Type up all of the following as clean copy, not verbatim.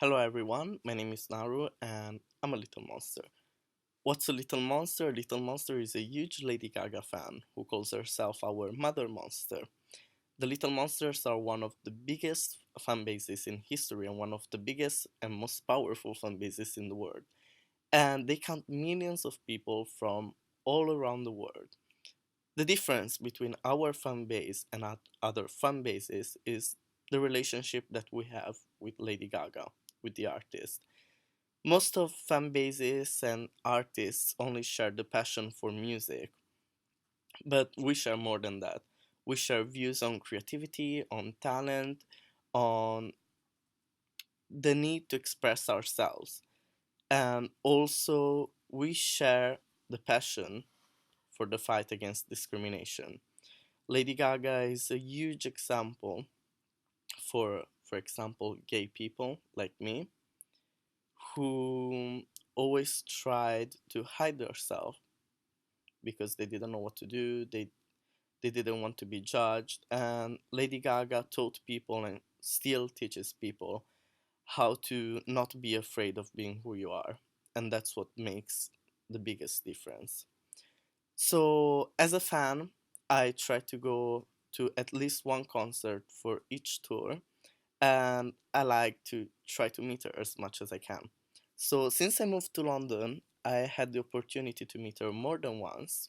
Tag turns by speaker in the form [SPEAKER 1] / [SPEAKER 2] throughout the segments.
[SPEAKER 1] Hello everyone, my name is Naru and I'm a little monster. What's a little monster? A little monster is a huge Lady Gaga fan who calls herself our mother monster. The Little Monsters are one of the biggest fan bases in history and one of the biggest and most powerful fan bases in the world. And they count millions of people from all around the world. The difference between our fan base and other fan bases is the relationship that we have with Lady Gaga, with the artist. Most of fan bases and artists only share the passion for music, but we share more than that. We share views on creativity, on talent, on the need to express ourselves. And also, we share the passion for the fight against discrimination. Lady Gaga is a huge example for example, gay people like me who always tried to hide themselves because they didn't know what to do. They didn't want to be judged. And Lady Gaga taught people and still teaches people how to not be afraid of being who you are. And that's what makes the biggest difference. So, as a fan, I try to go to at least one concert for each tour, and I like to try to meet her as much as I can. So, since I moved to London, I had the opportunity to meet her more than once,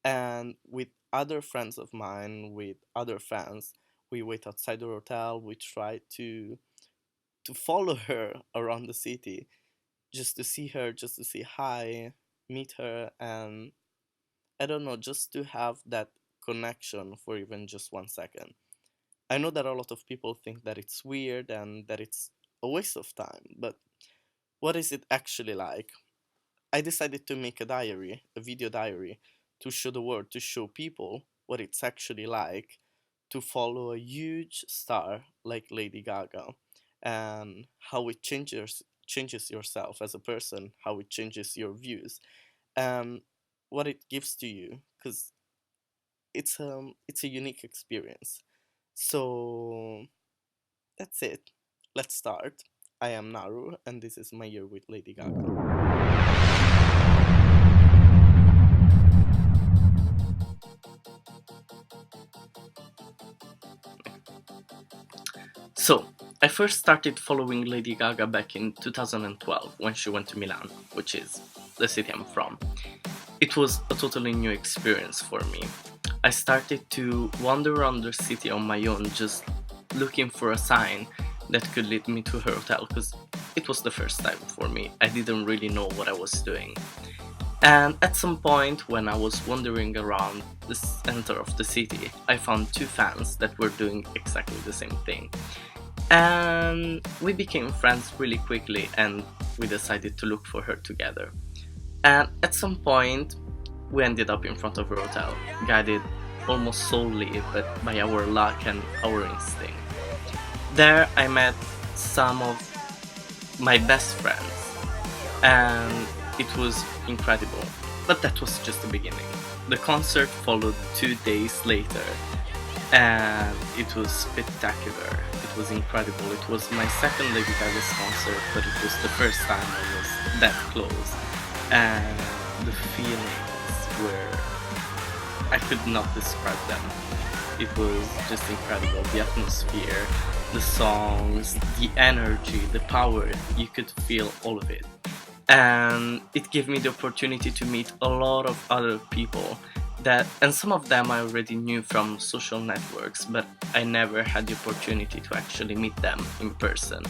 [SPEAKER 1] and with other friends of mine, with other fans, we wait outside the hotel. We try to follow her around the city, just to see her, just to say hi, meet her, and I don't know, just to have that connection for even just 1 second. I know that a lot of people think that it's weird and that it's a waste of time, but what is it actually like? I decided to make a diary, a video diary, to show the world, to show people what it's actually like to follow a huge star like Lady Gaga and how it changes yourself as a person, how it changes your views, and what it gives to you, because it's a unique experience. So that's it. Let's start. I am Naru, and this is my year with Lady Gaga. So, I first started following Lady Gaga back in 2012 when she went to Milan, which is the city I'm from. It was a totally new experience for me. I started to wander around the city on my own, just looking for a sign that could lead me to her hotel, because it was the first time for me. I didn't really know what I was doing. And at some point, when I was wandering around the center of the city, I found two fans that were doing exactly the same thing. And we became friends really quickly, and we decided to look for her together. And at some point, we ended up in front of her hotel, guided almost solely but by our luck and our instinct. There, I met some of my best friends, and it was incredible. But that was just the beginning. The concert followed 2 days later, and it was spectacular. It was incredible. It was my second Lady Gaga's concert, but it was the first time I was that close, and the feelings were, I could not describe them. It was just incredible. The atmosphere, the songs, the energy, the power, you could feel all of it. And it gave me the opportunity to meet a lot of other people and some of them I already knew from social networks, but I never had the opportunity to actually meet them in person.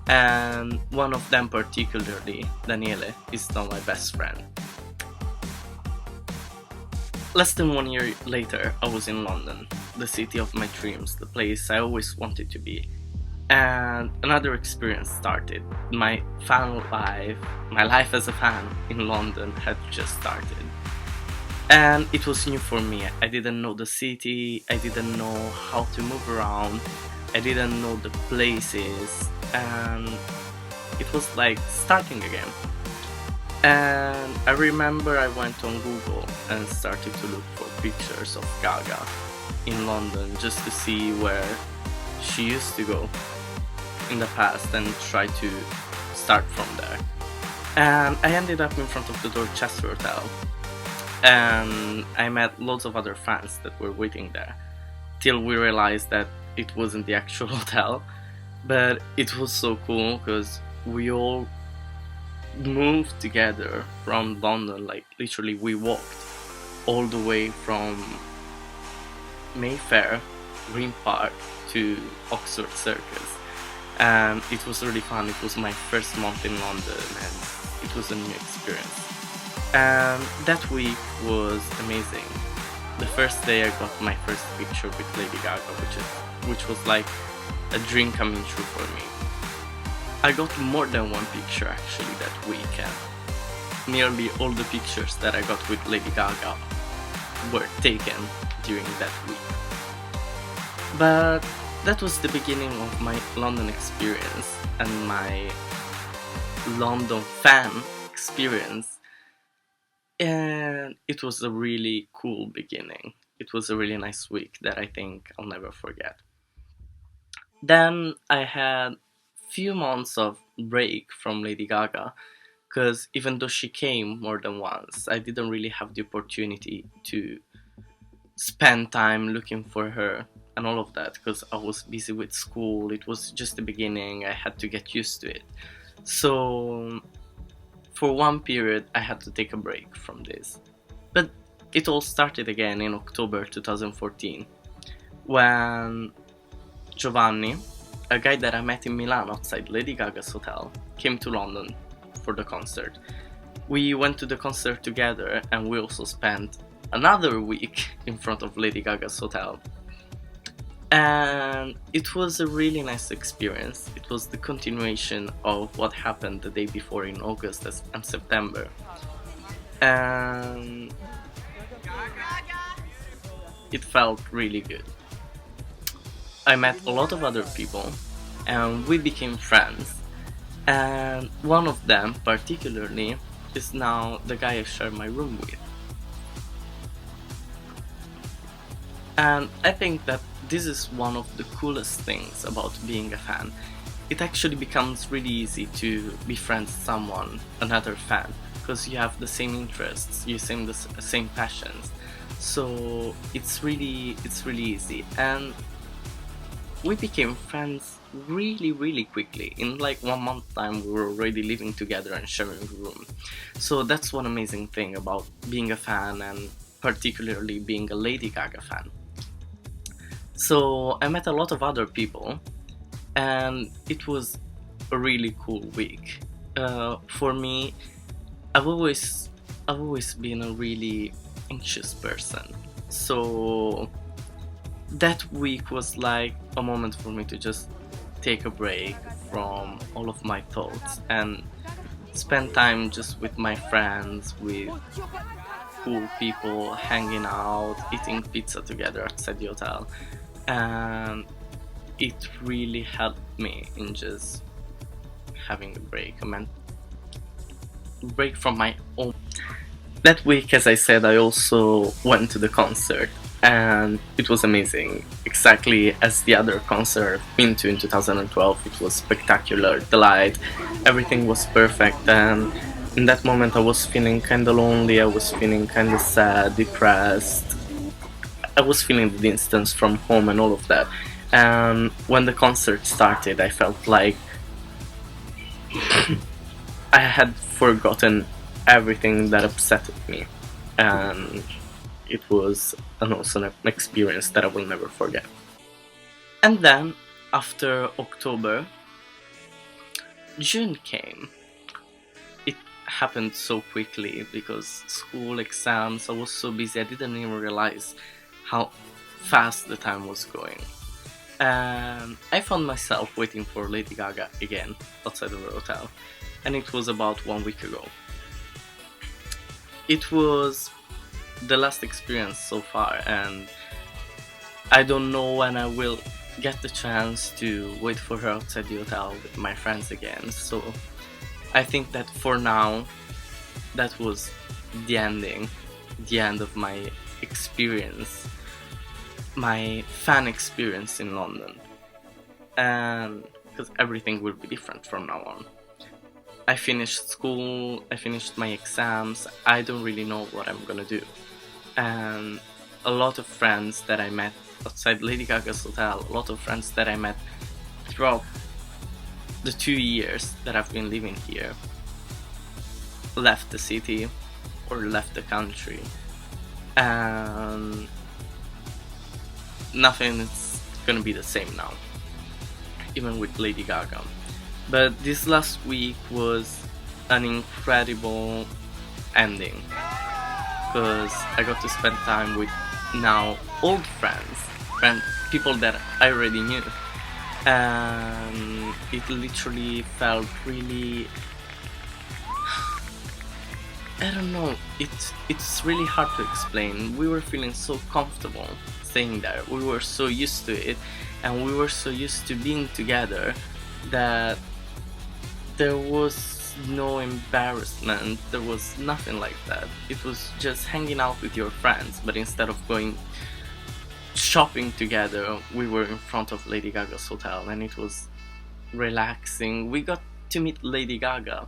[SPEAKER 1] And one of them particularly, Daniele, is now my best friend. Less than 1 year later, I was in London, the city of my dreams, the place I always wanted to be. And another experience started. My life as a fan in London had just started. And it was new for me. I didn't know the city, I didn't know how to move around, I didn't know the places, and it was like starting again. And I remember I went on Google and started to look for pictures of Gaga in London just to see where she used to go. in the past and try to start from there. And I ended up in front of the Dorchester Hotel, and I met loads of other fans that were waiting there, till we realized that it wasn't the actual hotel. But it was so cool because we all moved together from London. Like literally we walked all the way from Mayfair, Green Park to Oxford Circus, and it was really fun. It was my first month in London and it was a new experience, and that week was amazing. The first day I got my first picture with Lady Gaga, which was like a dream coming true for me. I got more than one picture actually that week, and nearly all the pictures that I got with Lady Gaga were taken during that week. But that was the beginning of my London experience and my London fan experience, and it was a really cool beginning. It was a really nice week that I think I'll never forget. Then I had few months of break from Lady Gaga, because even though she came more than once, I didn't really have the opportunity to spend time looking for her and all of that, because I was busy with school. It was just the beginning, I had to get used to it. So for one period I had to take a break from this. But it all started again in October 2014 when Giovanni, a guy that I met in Milan outside Lady Gaga's hotel, came to London for the concert. We went to the concert together and we also spent another week in front of Lady Gaga's hotel. And it was a really nice experience. It was the continuation of what happened the day before in August and September. And it felt really good. I met a lot of other people and we became friends. And one of them particularly is now the guy I share my room with. And I think that this is one of the coolest things about being a fan. It actually becomes really easy to befriend someone, another fan, because you have the same interests, you same the same passions. So it's really easy. And we became friends really quickly. In like 1 month time we were already living together and sharing a room. So that's one amazing thing about being a fan, and particularly being a Lady Gaga fan. So I met a lot of other people and it was a really cool week. For me, I've always been a really anxious person. So that week was like a moment for me to just take a break from all of my thoughts and spend time just with my friends, with cool people, hanging out, eating pizza together outside the hotel. And it really helped me in just having a break, break from my own. That week, as I said, I also went to the concert and it was amazing. Exactly as the other concert I've been to in 2012, it was spectacular, the light, everything was perfect, and in that moment I was feeling kinda lonely, I was feeling kinda sad, depressed, I was feeling the distance from home and all of that. And when the concert started, I felt like I had forgotten everything that upset me, and it was an awesome experience that I will never forget. And then, after October, June came. It happened so quickly because school, exams, I was so busy, I didn't even realize how fast the time was going. And I found myself waiting for Lady Gaga again outside of her hotel, and it was about 1 week ago. It was the last experience so far, and I don't know when I will get the chance to wait for her outside the hotel with my friends again. So I think that for now, that was the end of my experience, my fan experience in London. And because everything will be different from now on. I finished school, I finished my exams, I don't really know what I'm gonna do. And a lot of friends that I met outside Lady Gaga's hotel, a lot of friends that I met throughout the 2 years that I've been living here, left the city or left the country, and nothing is gonna be the same now, even with Lady Gaga. But this last week was an incredible ending, because I got to spend time with now old friends, people that I already knew, and it literally felt really, I don't know, it's really hard to explain. We were feeling so comfortable staying there, we were so used to it, and we were so used to being together that there was no embarrassment, there was nothing like that. It was just hanging out with your friends, but instead of going shopping together, we were in front of Lady Gaga's hotel, and it was relaxing. We got to meet Lady Gaga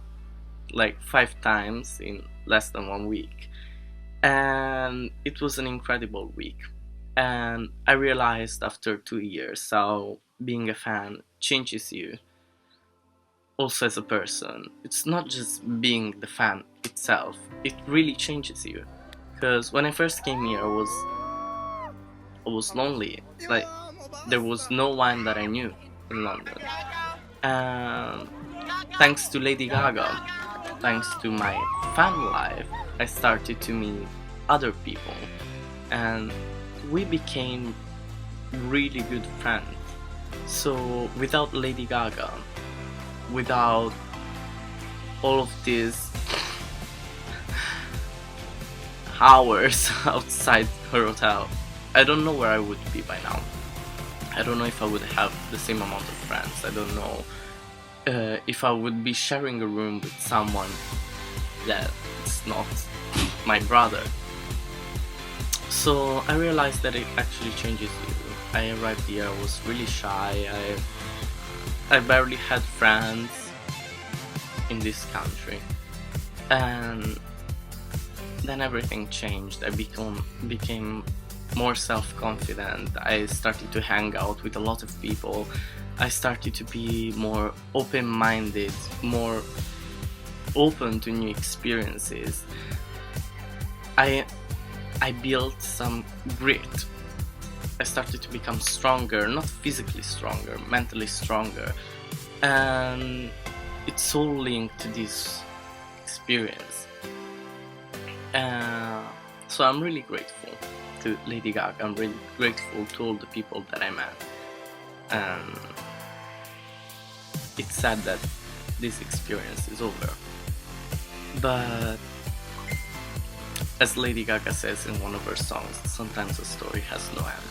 [SPEAKER 1] like 5 times in less than 1 week, and it was an incredible week. And I realized after 2 years how being a fan changes you also as a person. It's not just being the fan itself, it really changes you. Because when I first came here, I was lonely. Like, there was no one that I knew in London. And thanks to Lady Gaga, thanks to my fan life, I started to meet other people, and we became really good friends. So without Lady Gaga, without all of these hours outside her hotel, I don't know where I would be by now. I don't know if I would have the same amount of friends. I don't know if I would be sharing a room with someone that's not my brother. So I realized that it actually changes you. I arrived here, I was really shy, I barely had friends in this country, and then everything changed. I became more self-confident. I started to hang out with a lot of people. I started to be more open-minded, more open to new experiences. I built some grit. I started to become stronger, not physically stronger, mentally stronger, and it's all linked to this experience. So I'm really grateful to Lady Gaga. I'm really grateful to all the people that I met. And it's sad that this experience is over. But as Lady Gaga says in one of her songs, sometimes a story has no end.